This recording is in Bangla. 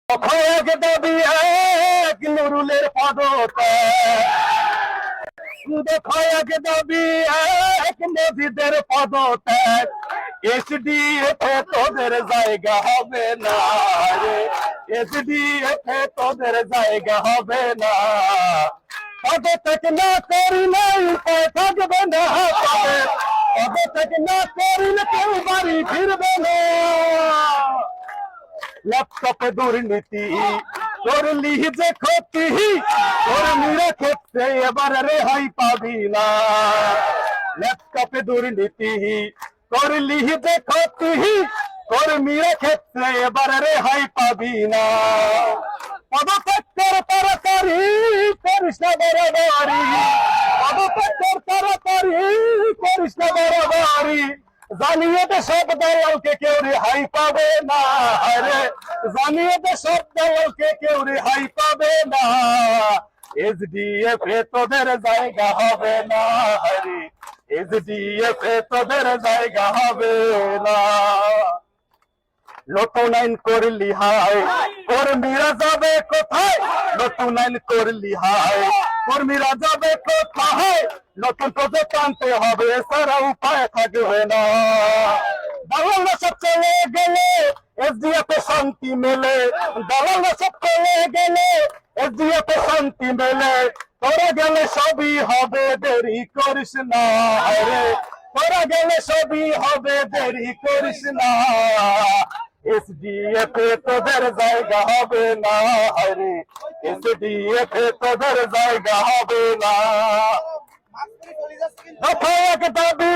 এক দাবি এক নুরুলের পদত্যাগ, এক দাবি এক মসজিদের পদত্যাগ। এসডিএফ তোদের জায়গা হবে না রে, এসডিএফ তোদের জায়গা হবে না। পদত্যাগ না করিলে উপায় থাকবে না, পদত্যাগ না করিলে কেউ বাড়ি ফিরবে না। ল্যাপটপে দুর্নীতি করলি যে ক্ষতি, কর্মীরা ক্ষেত্রে এবার রেহাই পাবি না। ল্যাপটপে দুর্নীতি করলি যে ক্ষতি, কর্মীরা ক্ষেত্রে এবার রেহাই পাবি না। পদত্যাগ কর তাড়াতাড়ি, করিস না বাড়াবাড়ি, পদত্যাগ কর তাড়াতাড়ি, করিস না বাড়াবাড়ি। জানিয়ে দে সব দলকে কেউ রেহাই পাবে না রে, জানিয়ে দে সব দলকে কেউ রেহাই পাবে না। এসডিএফ তোদের জায়গা হবে না রে, এসডিএফ তোদের জায়গা হবে না। নতুন আইন করলি হায়, কর্মীরা যাবে কোথায়? নতুন আইন করলি হায়, কর্মীরা যাবে কোথায়? নতুন প্রজেক্ট আনতে হবে, সারা উপায় থাকবে না। দালাল সব চলে গেলে এসডিএফ শান্তি মেলে, দালাল সব চলে গেলে এসডিএফ শান্তি মেলে। তোরা গেলে সবই হবে, দেরি করিস না রে, তোরা গেলে সবই হবে, দেরি করিস না। এসডিএফ তোদের জায়গা হবে না রে, এসডিএফ তোদের জায়গা হবে না। দফা এক দাবি